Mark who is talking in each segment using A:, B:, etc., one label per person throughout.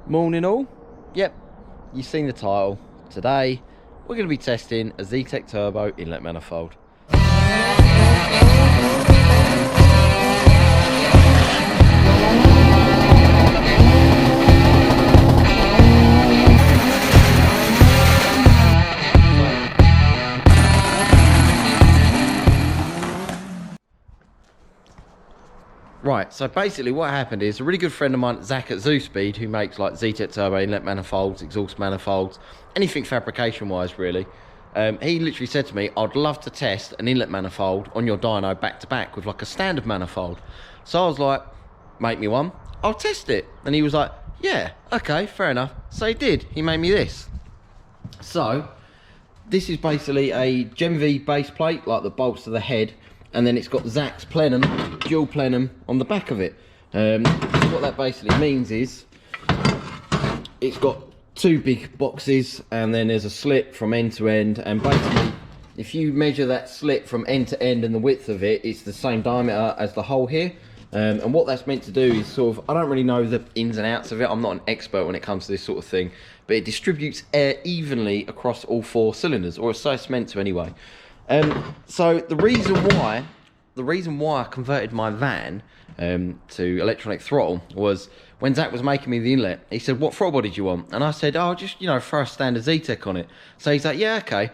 A: Morning all. Yep, you've seen the title. Today we're going to be testing a Zetec Turbo inlet manifold. Right, so basically what happened is a really good friend of mine, Zach at Zewspeed, who makes like Zetec Turbo inlet manifolds, exhaust manifolds, anything fabrication wise really. He literally said to me, I'd love to test an inlet manifold on your dyno back to back with like a standard manifold. So I was like, make me one, I'll test it. And he was like, yeah, okay, fair enough. So he did, he made me this. So this is basically a Gen V base plate, like the bolts to the head. And then it's got Zach's plenum, dual plenum on the back of it. So what that basically means is it's got two big boxes and then there's a slit from end to end, and basically if you measure that slit from end to end and the width of it, it's the same diameter as the hole here. And what that's meant to do is sort of, I don't really know the ins and outs of it, I'm not an expert when it comes to this sort of thing, but it distributes air evenly across all four cylinders, or so it's meant to anyway. So the reason why I converted my van to electronic throttle was when Zach was making me the inlet. He said, what throttle body do you want? And I said, oh, just, you know, throw a standard Zetec on it. So he's like, yeah, okay.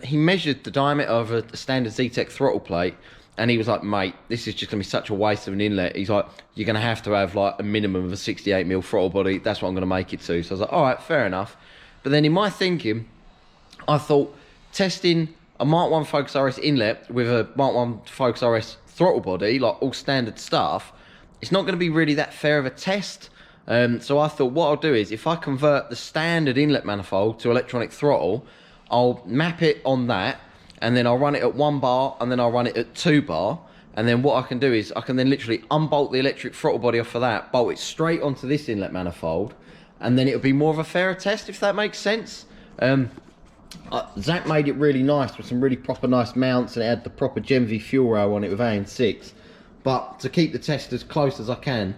A: He measured the diameter of a standard Zetec throttle plate, and he was like, mate, this is just gonna be such a waste of an inlet. He's like, you're gonna have to have like a minimum of a 68mm throttle body. That's what I'm gonna make it to. So I was like, all right, fair enough. But then in my thinking, I thought testing a Mark 1 Focus RS inlet with a Mark 1 Focus RS throttle body, like all standard stuff, it's not going to be really that fair of a test. So I thought what I'll do is, if I convert the standard inlet manifold to electronic throttle, I'll map it on that, and then I'll run it at 1 bar, and then I'll run it at 2 bar, and then what I can do is I can then literally unbolt the electric throttle body off of that, bolt it straight onto this inlet manifold, and then it'll be more of a fairer test, if that makes sense. Zach made it really nice with some really proper nice mounts, and it had the proper Gen V fuel rail on it with AN6. But to keep the test as close as I can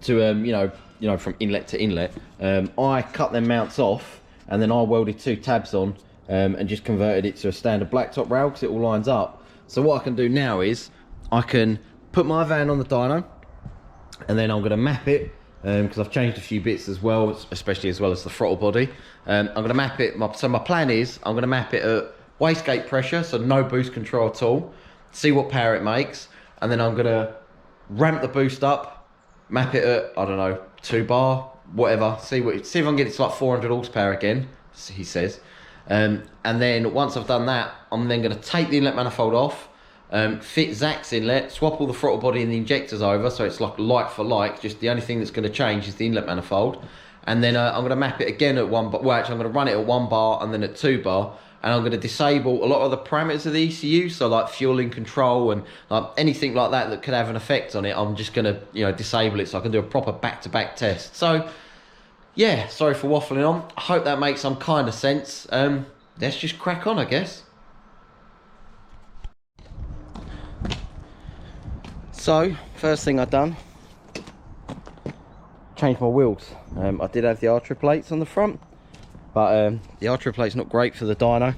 A: to you know from inlet to inlet, I cut them mounts off, and then I welded 2 tabs on and just converted it to a standard blacktop rail because it all lines up. So what I can do now is I can put my van on the dyno, and then I'm going to map it. Because I've changed a few bits as well, especially as well as the throttle body. I'm going to map it, so my plan is I'm going to map it at wastegate pressure, so no boost control at all, see what power it makes, and then I'm going to ramp the boost up, map it at, I don't know, 2 bar, whatever, see if I can get it to like 400 horsepower again, he says. And then once I've done that, I'm then going to take the inlet manifold off, fit Zach's inlet, swap all the throttle body and the injectors over, so it's like for like, just the only thing that's going to change is the inlet manifold. And then I'm going to map it again at 1 bar, well actually I'm going to run it at 1 bar and then at 2 bar, and I'm going to disable a lot of the parameters of the ECU, so like fueling control and like anything like that that could have an effect on it. I'm just going to, you know, disable it so I can do a proper back-to-back test. So yeah, sorry for waffling on, I hope that makes some kind of sense. Let's just crack on, I guess. So, first thing I've done, changed my wheels. I did have the R888s on the front, but the R888's not great for the dyno.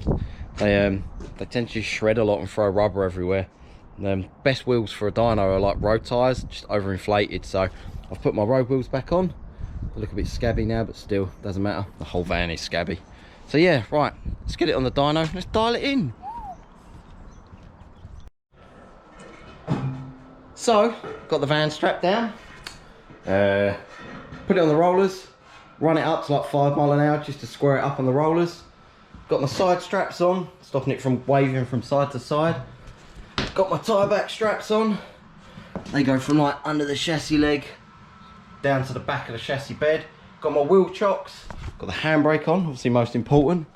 A: They tend to just shred a lot and throw rubber everywhere. Best wheels for a dyno are like road tyres, just overinflated. So I've put my road wheels back on. They look a bit scabby now, but still, doesn't matter. The whole van is scabby. So yeah, right, let's get it on the dyno, let's dial it in. So, got the van strapped down, put it on the rollers, run it up to like 5 mile an hour just to square it up on the rollers. Got my side straps on, stopping it from waving from side to side. Got my tie back straps on. They go from like under the chassis leg down to the back of the chassis bed. Got my wheel chocks, got the handbrake on, obviously most important.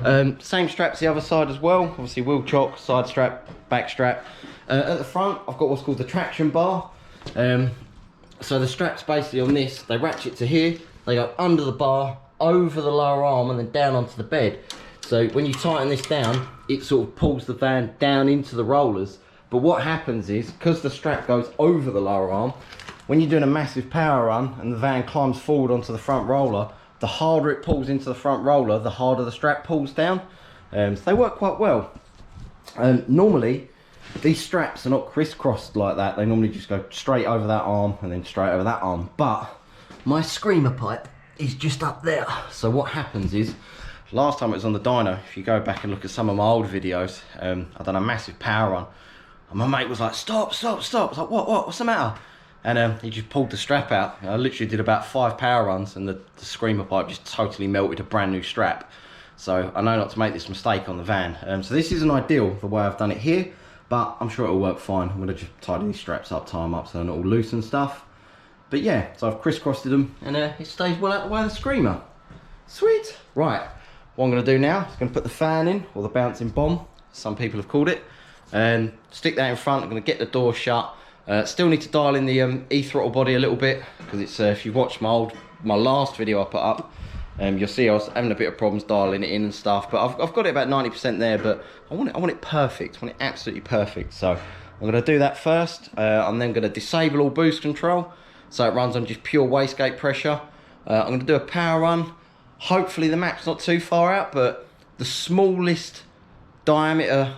A: Same straps the other side as well, obviously wheel chock, side strap, back strap. At the front I've got what's called the traction bar. So the straps basically on this, they ratchet to here, they go under the bar, over the lower arm and then down onto the bed. So when you tighten this down, it sort of pulls the van down into the rollers. But what happens is, because the strap goes over the lower arm, when you're doing a massive power run and the van climbs forward onto the front roller, the harder it pulls into the front roller, the harder the strap pulls down. So they work quite well. Normally, these straps are not crisscrossed like that. They normally just go straight over that arm and then straight over that arm. But my screamer pipe is just up there. So what happens is, last time it was on the dyno, if you go back and look at some of my old videos, I've done a massive power run. And my mate was like, stop, stop, stop. I was like, what's the matter? And he just pulled the strap out. I literally did about 5 power runs and the screamer pipe just totally melted a brand new strap. So I know not to make this mistake on the van. So this isn't ideal, the way I've done it here, but I'm sure it'll work fine. I'm gonna just tidy these straps up, tie them up so they're not all loose and stuff. But yeah, so I've crisscrossed them and it stays well out the way of the screamer. Sweet. Right, what I'm gonna do now is gonna put the fan in, or the bouncing bomb, some people have called it, and stick that in front. I'm gonna get the door shut. Still need to dial in the e-throttle body a little bit, because it's if you watch my last video I put up, you'll see I was having a bit of problems dialing it in and stuff, but I've got it about 90% there, but I want it perfect. I want it absolutely perfect. So I'm going to do that first. I'm then going to disable all boost control, so it runs on just pure wastegate pressure. I'm going to do a power run. Hopefully the map's not too far out, but the smallest diameter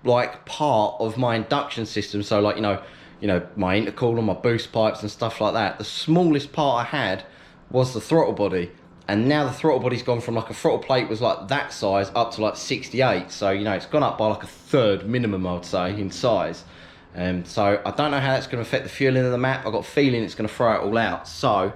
A: like part of my induction system, so like you know my intercooler, my boost pipes and stuff like that, the smallest part I had was the throttle body, and now the throttle body's gone from like a throttle plate was like that size up to like 68, so you know it's gone up by like a third minimum, I'd say, in size. So I don't know how that's going to affect the fueling of the map. I've got a feeling it's going to throw it all out, so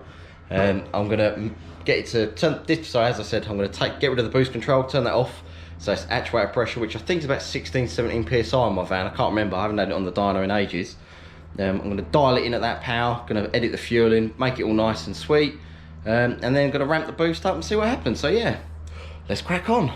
A: I'm going to get it to turn this. So as I said, I'm going to get rid of the boost control, turn that off. So it's actuator pressure, which I think is about 16-17 psi on my van. I can't remember, I haven't had it on the dyno in ages. I'm going to dial it in at that power, going to edit the fueling, make it all nice and sweet, and then going to ramp the boost up and see what happens. So yeah, let's crack on.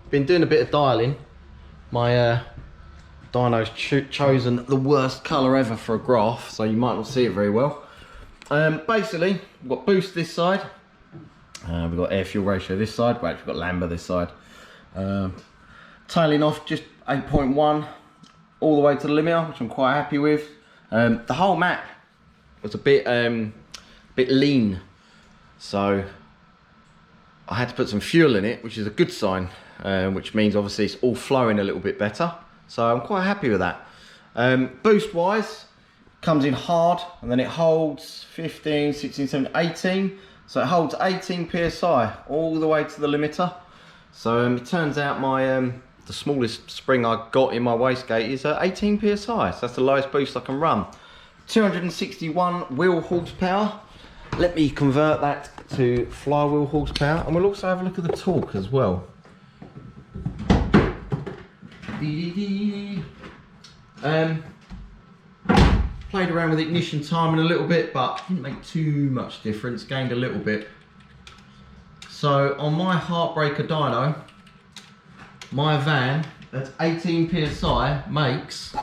A: Been doing a bit of dialing. My dyno's chosen the worst colour ever for a graph, so you might not see it very well. Basically, we've got boost this side, we've got air fuel ratio this side, we've got lambda this side. Tailing off just 8.1 all the way to the limiter, which I'm quite happy with. The whole map was a bit lean, so I had to put some fuel in it, which is a good sign. Which means obviously it's all flowing a little bit better, so I'm quite happy with that. Boost wise, comes in hard and then it holds 15, 16, 17, 18, so it holds 18 psi all the way to the limiter. So it turns out my the smallest spring I got in my wastegate is 18 psi, so that's the lowest boost I can run. 261 wheel horsepower. Let me convert that to flywheel horsepower, and we'll also have a look at the torque as well. Played around with ignition timing a little bit, but didn't make too much difference, gained a little bit. So on my Heartbreaker dyno, my van at 18 psi makes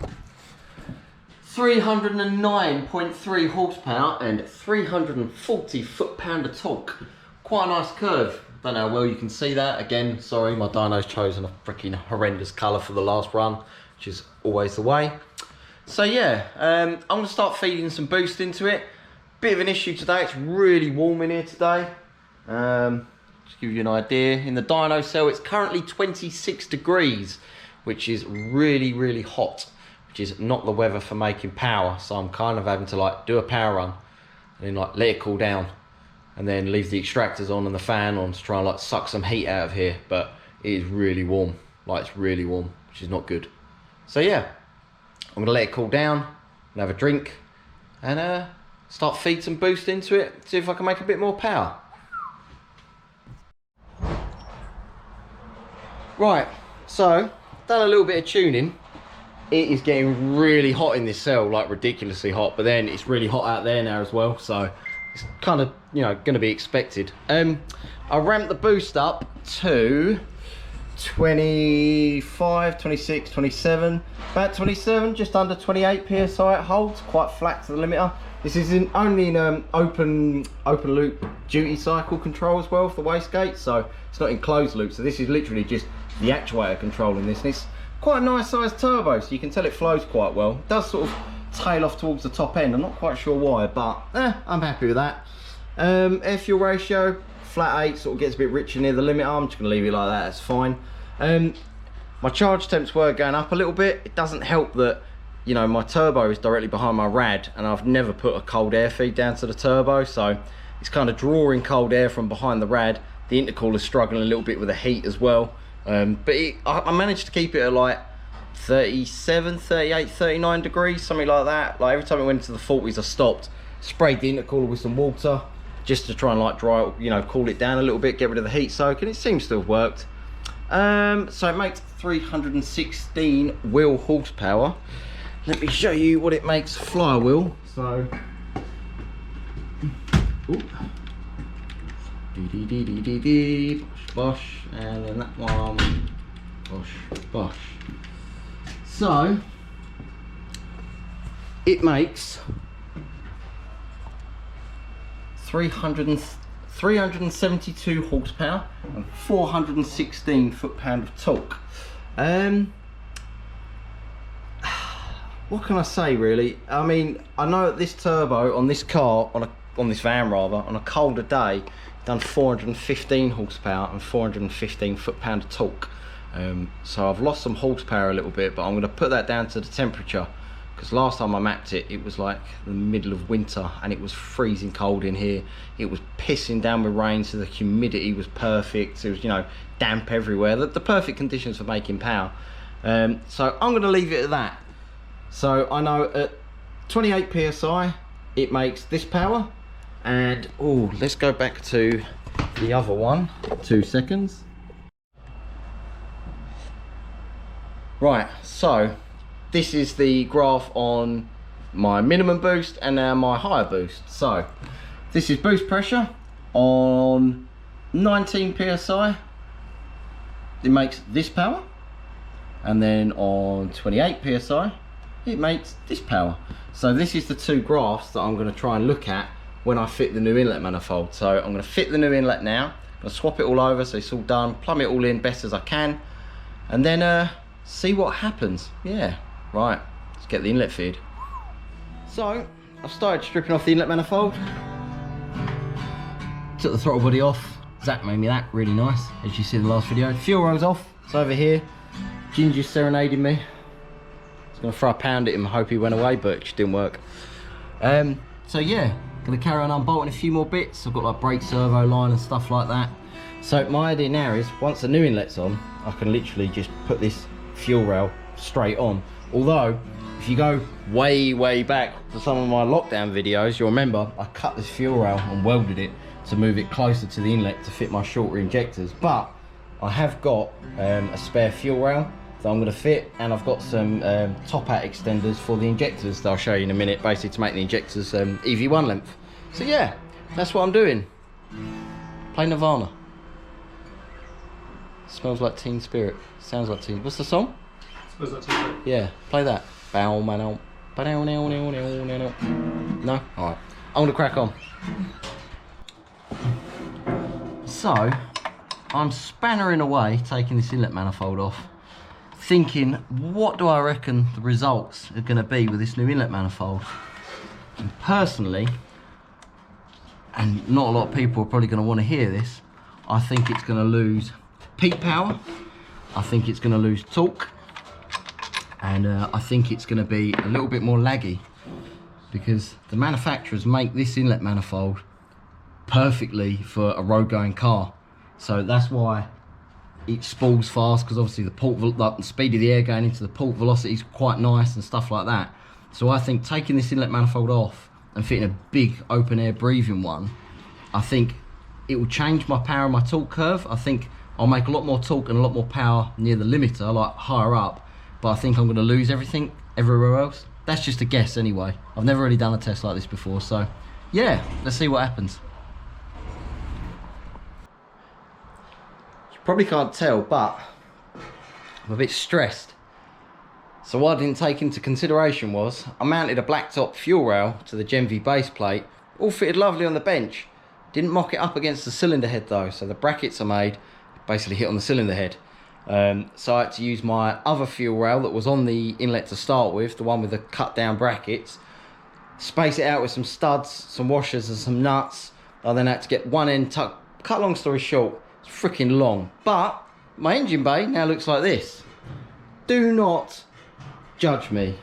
A: 309.3 horsepower and 340 foot-pound of torque. Quite a nice curve. Don't know how well you can see that. Again, sorry, my dyno's chosen a freaking horrendous colour for the last run, which is always the way. So yeah, I'm going to start feeding some boost into it. Bit of an issue today, it's really warm in here today. Just give you an idea, in the dyno cell it's currently 26 degrees, which is really, really hot, which is not the weather for making power. So I'm kind of having to like do a power run and then like let it cool down, and then leave the extractors on and the fan on to try and like suck some heat out of here. But it is really warm, like it's really warm, which is not good. So yeah, I'm gonna let it cool down and have a drink and start feed some boost into it, see if I can make a bit more power. Right, so done a little bit of tuning. It is getting really hot in this cell, like ridiculously hot, but then it's really hot out there now as well, so it's kind of, you know, going to be expected. I ramped the boost up to 25, 26, 27, about 27, just under 28 psi it holds, quite flat to the limiter. This is only in open loop duty cycle control as well for the wastegate, so it's not in closed loop. So this is literally just the actuator controlling this, and it's quite a nice sized turbo, so you can tell it flows quite well. It does sort of tail off towards the top end. I'm not quite sure why, but I'm happy with that. Air fuel ratio, flat 8, sort of gets a bit richer near the limiter. I'm just going to leave it like that, that's fine. My charge temps were going up a little bit. It doesn't help that, you know, my turbo is directly behind my rad, and I've never put a cold air feed down to the turbo, so it's kind of drawing cold air from behind the rad. The intercooler's struggling a little bit with the heat as well. But I managed to keep it at like 37, 38, 39 degrees, something like that. Like every time it went into the 40s, I stopped, sprayed the intercooler with some water just to try and like dry it, you know, cool it down a little bit, get rid of the heat soak, and it seems to have worked. So it makes 316 wheel horsepower. Let me show you what it makes flywheel. So, bosh, bosh, and then that one, bosh, bosh. So, it makes 372 horsepower and 416 foot-pound of torque. What can I say really? I mean, I know that this turbo on this car, on this van rather, on a colder day, done 415 horsepower and 415 foot-pound of torque. So I've lost some horsepower a little bit, but I'm going to put that down to the temperature, because last time I mapped it, it was like the middle of winter and it was freezing cold in here. It was pissing down with rain, so the humidity was perfect. It was, you know, damp everywhere. The perfect conditions for making power. So I'm going to leave it at that. So I know at 28 psi it makes this power, and oh, let's go back to the other one. 2 seconds. Right, so this is the graph on my minimum boost and now my higher boost. So this is boost pressure on 19 psi, it makes this power, and then on 28 psi it makes this power. So this is the two graphs that I'm going to try and look at when I fit the new inlet manifold. So I'm going to fit the new inlet now, I'm going to swap it all over so it's all done, plumb it all in best as I can, and then see what happens. Yeah, right, let's get the inlet feed. So I've started stripping off the inlet manifold, took the throttle body off. Zach made me that really nice, as you see in the last video. Fuel rail's off, it's over here. Ginger's serenading me. I was going to throw a pound at him and hope he went away, but it just didn't work. So yeah, going to carry on unbolting a few more bits. I've got like brake servo line and stuff like that. So my idea now is, once the new inlet's on, I can literally just put this fuel rail straight on. Although, if you go way back to some of my lockdown videos, you'll remember I cut this fuel rail and welded it to move it closer to the inlet to fit my shorter injectors. But I have got a spare fuel rail that I'm going to fit, and I've got some top hat extenders for the injectors that I'll show you in a minute, basically to make the injectors EV1 length. So yeah, that's what I'm doing. Play Nirvana. Smells like Teen Spirit. Sounds like Teen. What's the song?
B: Smells like Teen Spirit.
A: Yeah, play that. No? Alright. I'm going to crack on. So, I'm spannering away, taking this inlet manifold off, thinking, what do I reckon the results are going to be with this new inlet manifold? And personally, and not a lot of people are probably going to want to hear this, I think it's going to lose peak power, I think it's going to lose torque, and I think it's going to be a little bit more laggy, because the manufacturers make this inlet manifold perfectly for a road going car. So that's why it spools fast, because obviously the speed of the air going into the port velocity is quite nice and stuff like that. So I think taking this inlet manifold off and fitting a big open air breathing one, I think it will change my power and my torque curve. I think I'll make a lot more torque and a lot more power near the limiter, like higher up, but I think I'm going to lose everything everywhere else. That's just a guess anyway. I've never really done a test like this before, so yeah, let's see what happens. You probably can't tell, but I'm a bit stressed. So what I didn't take into consideration was I mounted a blacktop fuel rail to the Gen V base plate, all fitted lovely on the bench. Didn't mock it up against the cylinder head though, so the brackets are made, basically hit on the cylinder head. So I had to use my other fuel rail that was on the inlet to start with, the one with the cut down brackets, space it out with some studs, some washers and some nuts. I then had to get one end tucked. Cut long story short, it's freaking long, but my engine bay now looks like this. Do not judge me.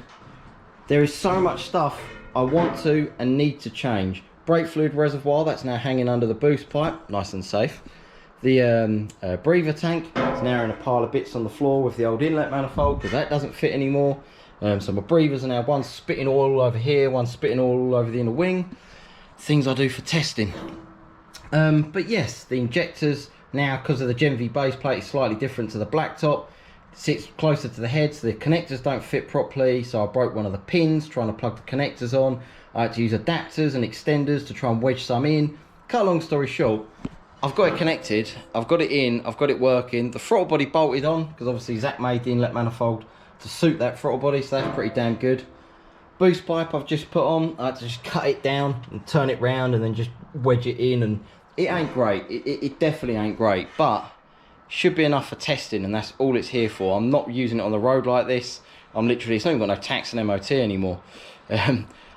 A: There is so much stuff I want to and need to change. Brake fluid reservoir, that's now hanging under the boost pipe, nice and safe. The breather tank is now in a pile of bits on the floor with the old inlet manifold, because that doesn't fit anymore. So my breathers are now, one's spitting oil all over here, one's spitting oil all over the inner wing. Things I do for testing. But yes, the injectors now, because of the Gen V base plate, is slightly different to the blacktop. It sits closer to the head, so the connectors don't fit properly, so I broke one of the pins trying to plug the connectors on. I had to use adapters and extenders to try and wedge some in. Cut a long story short, I've got it connected, I've got it in, I've got it working. The throttle body bolted on, because obviously Zach made the inlet manifold to suit that throttle body, so that's pretty damn good. Boost pipe I've just put on, I had to just cut it down and turn it round and then just wedge it in, and it ain't great, it definitely ain't great, but should be enough for testing, and that's all it's here for. I'm not using it on the road like this. I'm literally, it's not even got no tax and MOT anymore.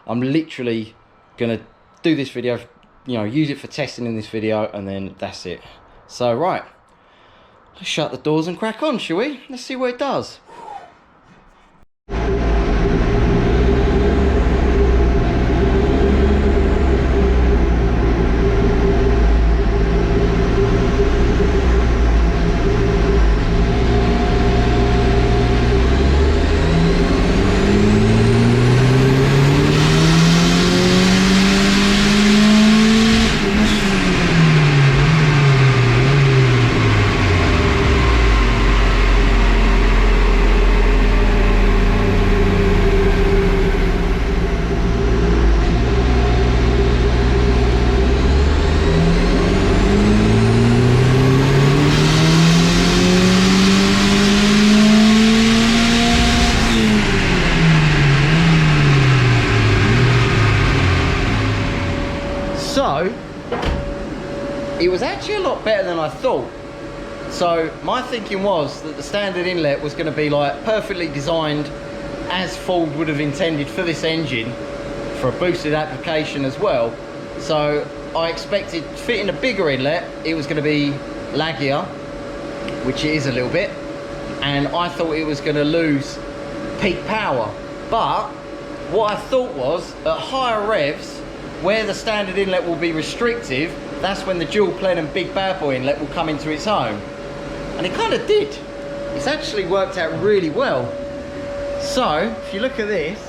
A: I'm literally gonna do this video, you know, use it for testing in this video, and then that's it. So right, let's shut the doors and crack on, shall we? Let's see what it does. So, it was actually a lot better than I thought. So, my thinking was that the standard inlet was going to be like perfectly designed as Ford would have intended for this engine, for a boosted application as well. So, I expected fitting a bigger inlet, it was going to be laggier, which it is a little bit, and I thought it was going to lose peak power. But what I thought was, at higher revs, where the standard inlet will be restrictive, that's when the dual plenum big bad boy inlet will come into its own. And it kind of did. It's actually worked out really well. So, if you look at this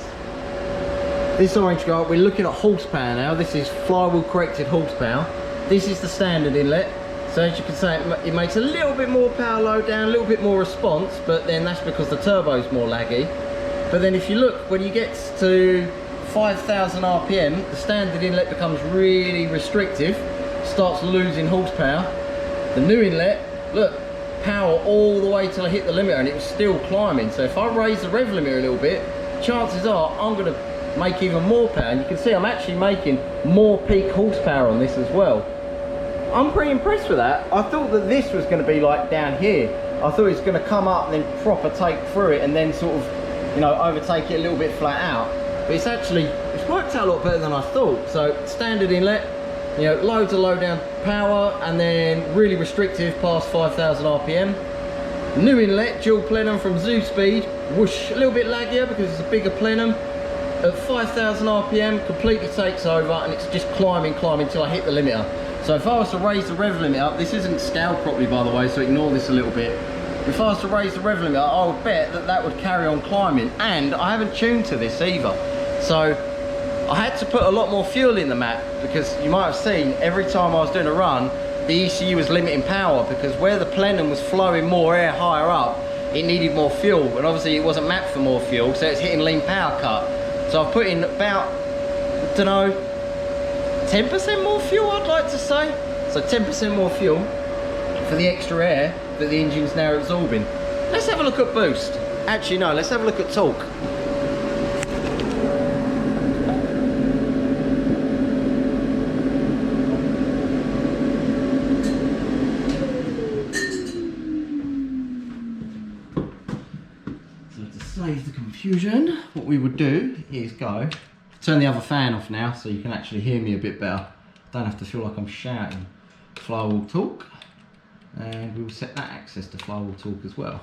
A: orange guard, we're looking at horsepower now. This is flywheel corrected horsepower. This is the standard inlet. So as you can see, it makes a little bit more power low down, a little bit more response, but then that's because the turbo's more laggy. But then if you look, when you get to 5,000 RPM, the standard inlet becomes really restrictive, starts losing horsepower. The new inlet, look, power all the way till I hit the limiter, and it was still climbing. So if I raise the rev limiter a little bit, chances are I'm going to make even more power. And you can see I'm actually making more peak horsepower on this as well. I'm pretty impressed with that. I thought that this was going to be like down here. I thought it was going to come up and then proper take through it and then sort of, you know, overtake it a little bit flat out. But it's worked out a lot better than I thought. So standard inlet, you know, loads of low down power, and then really restrictive past 5,000 RPM. New inlet, dual plenum from Zewspeed, whoosh, a little bit laggier because it's a bigger plenum. At 5,000 RPM, completely takes over, and it's just climbing till I hit the limiter. So if I was to raise the rev limit up, this isn't scaled properly by the way, so ignore this a little bit. If I was to raise the rev limit up, I would bet that that would carry on climbing, and I haven't tuned to this either. So I had to put a lot more fuel in the map, because you might have seen every time I was doing a run, the ECU was limiting power, because where the plenum was flowing more air higher up, it needed more fuel, and obviously it wasn't mapped for more fuel, so it's hitting lean power cut. So I've put in about, I don't know, 10% more fuel, I'd like to say. So 10% more fuel for the extra air that the engine's now absorbing. Let's have a look at boost. Actually no, let's have a look at torque. So to save the confusion, what we would do is go turn the other fan off now so you can actually hear me a bit better. Don't have to feel like I'm shouting. Flywheel torque, and we will set that access to flywheel torque as well.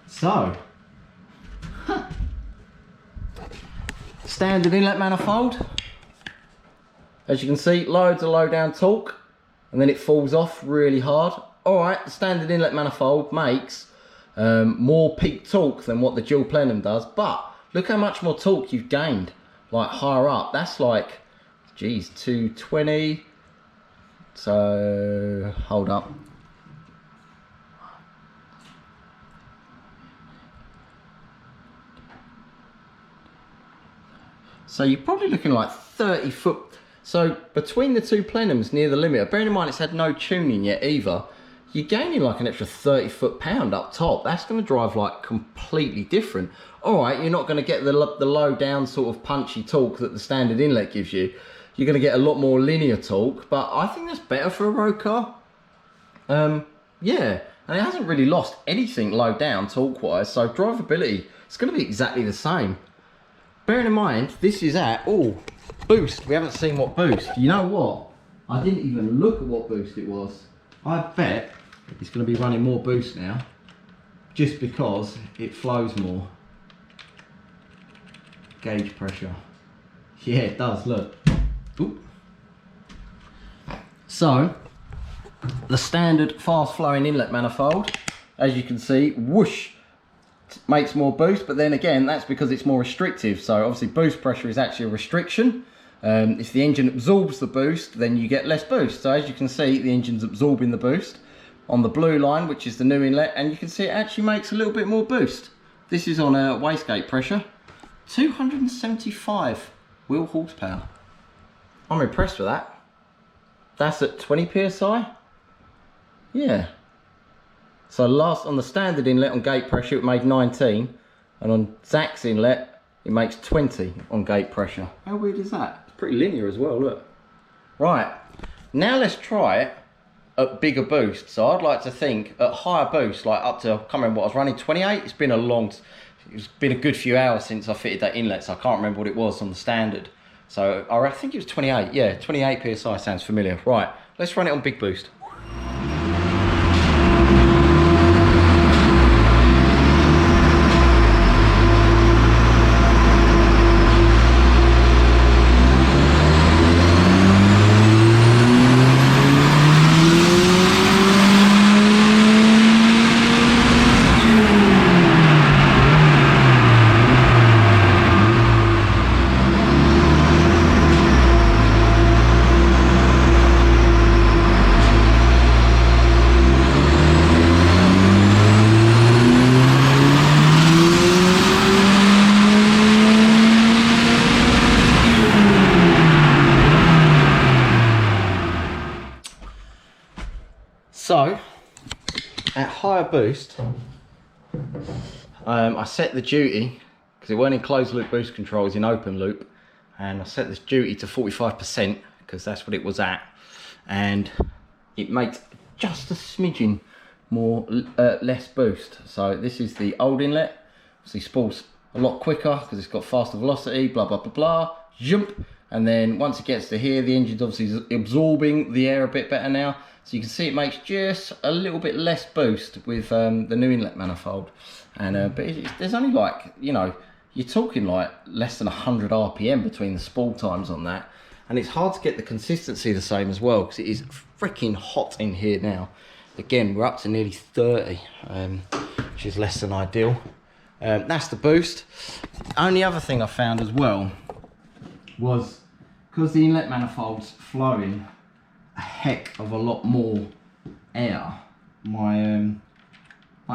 A: So, standard inlet manifold. As you can see, loads of low down torque, and then it falls off really hard. Alright, the standard inlet manifold makes more peak torque than what the dual plenum does, but look how much more torque you've gained. Like higher up, that's like, geez, 220. So hold up. So you're probably looking like 30 foot. So between the two plenums near the limiter, bearing in mind it's had no tuning yet either, you're gaining like an extra 30 foot-pound up top. That's going to drive like completely different. All right, you're not going to get the low down sort of punchy torque that the standard inlet gives you. You're going to get a lot more linear torque, but I think that's better for a road car. Yeah, and it hasn't really lost anything low down torque wise, so drivability, it's going to be exactly the same. Bearing in mind, this is at, oh, boost. We haven't seen what boost. You know what? I didn't even look at what boost it was. I bet it's going to be running more boost now, just because it flows more. Gauge pressure. Yeah, it does, look. Ooh. So, the standard fast flowing inlet manifold, as you can see, whoosh, makes more boost, but then again, that's because it's more restrictive. So obviously boost pressure is actually a restriction. If the engine absorbs the boost, then you get less boost. So as you can see, the engine's absorbing the boost on the blue line, which is the new inlet, and you can see it actually makes a little bit more boost. This is on a wastegate pressure, 275 wheel horsepower. I'm impressed with that. That's at 20 psi. Yeah. So last on the standard inlet on gate pressure, it made 19, and on Zac's inlet, it makes 20 on gate pressure. How weird is that? It's pretty linear as well, look. Right, now let's try it at bigger boost. So I'd like to think at higher boost, like up to, I can't remember what I was running, 28? It's been a good few hours since I fitted that inlet, so I can't remember what it was on the standard. So I think it was 28, yeah, 28 psi sounds familiar. Right, let's run it on big boost. So, at higher boost, I set the duty, because it weren't in closed loop boost control, it was in open loop, and I set this duty to 45%, because that's what it was at, and it makes just a smidgen more, less boost. So this is the old inlet, obviously spools a lot quicker, because it's got faster velocity, blah, blah, blah, blah, jump, and then once it gets to here, the engine's obviously absorbing the air a bit better now. So you can see it makes just a little bit less boost with the new inlet manifold. And but there's only like, you know, you're talking like less than 100 RPM between the spool times on that. And it's hard to get the consistency the same as well, because it is freaking hot in here now. Again, we're up to nearly 30, which is less than ideal. That's the boost. Only other thing I found as well was, because the inlet manifold's flowing a heck of a lot more air, my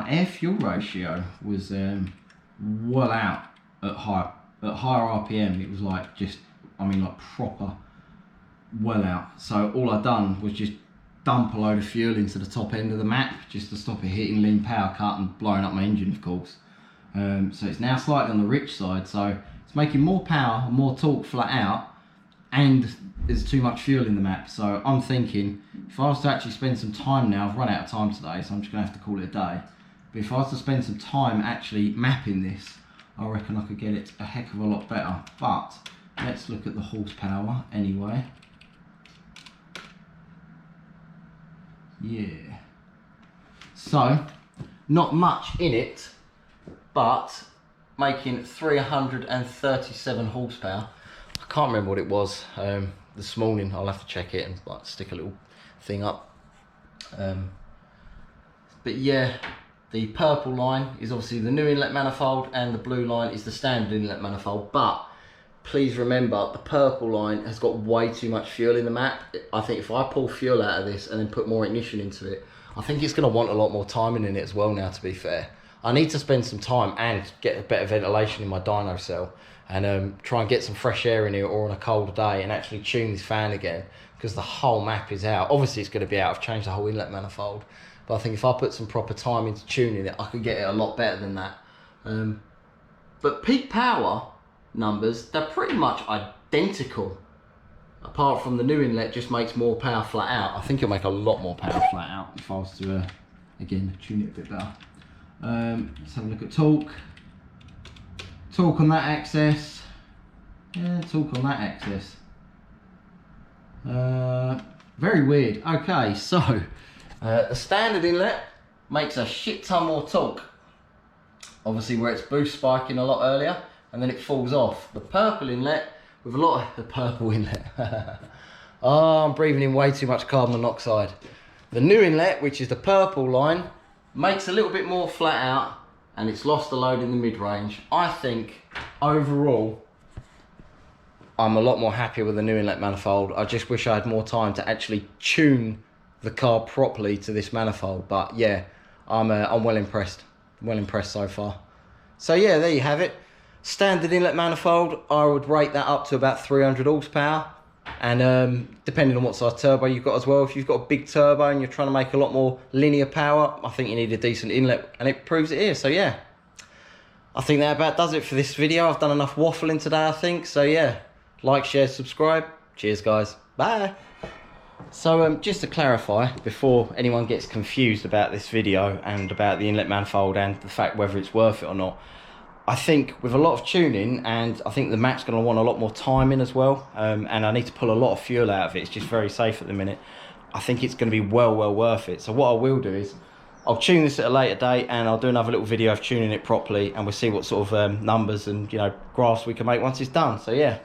A: air fuel ratio was well out at higher RPM. It was like just, I mean, like proper well out. So all I done was just dump a load of fuel into the top end of the map just to stop it hitting lean power cut and blowing up my engine, of course. So it's now slightly on the rich side, so it's making more power and more torque flat out, and there's too much fuel in the map. So I'm thinking, if I was to actually spend some time now, I've run out of time today, so I'm just gonna have to call it a day. But if I was to spend some time actually mapping this, I reckon I could get it a heck of a lot better. But let's look at the horsepower anyway. Yeah. So, not much in it, but making 337 horsepower. I can't remember what it was this morning. I'll have to check it and like stick a little thing up. But yeah, the purple line is obviously the new inlet manifold, and the blue line is the standard inlet manifold. But please remember, the purple line has got way too much fuel in the map. I think if I pull fuel out of this and then put more ignition into it, I think it's going to want a lot more timing in it as well now, to be fair. I need to spend some time and get a better ventilation in my dyno cell, and try and get some fresh air in here, or on a colder day, and actually tune this fan again, because the whole map is out. Obviously it's going to be out. I've changed the whole inlet manifold, but I think if I put some proper time into tuning it, I could get it a lot better than that. But peak power numbers, they're pretty much identical, apart from the new inlet just makes more power flat out. I think it'll make a lot more power flat out if I was to again tune it a bit better. Let's have a look at torque. Torque on that axis. Yeah, torque on that axis. Very weird. Okay, so the standard inlet makes a shit ton more torque. Obviously where it's boost spiking a lot earlier, and then it falls off. The purple inlet, with a lot of the purple inlet. Oh, I'm breathing in way too much carbon monoxide. The new inlet, which is the purple line, makes a little bit more flat out, and it's lost a load in the mid-range. I think overall, I'm a lot more happier with the new inlet manifold. I just wish I had more time to actually tune the car properly to this manifold. But yeah, I'm well impressed. Well impressed so far. So yeah, there you have it. Standard inlet manifold, I would rate that up to about 300 horsepower. And depending on what size turbo you've got as well, if you've got a big turbo and you're trying to make a lot more linear power, I think you need a decent inlet, and it proves it here. So yeah, I think that about does it for this video. I've done enough waffling today, I think. So yeah, like, share, subscribe. Cheers guys, bye. So just to clarify, before anyone gets confused about this video and about the inlet manifold and the fact whether it's worth it or not, I think with a lot of tuning, and I think the map's going to want a lot more timing as well, and I need to pull a lot of fuel out of it. It's just very safe at the minute. I think it's going to be well worth it. So what I will do is I'll tune this at a later date, and I'll do another little video of tuning it properly, and we'll see what sort of numbers and graphs we can make once it's done. So yeah.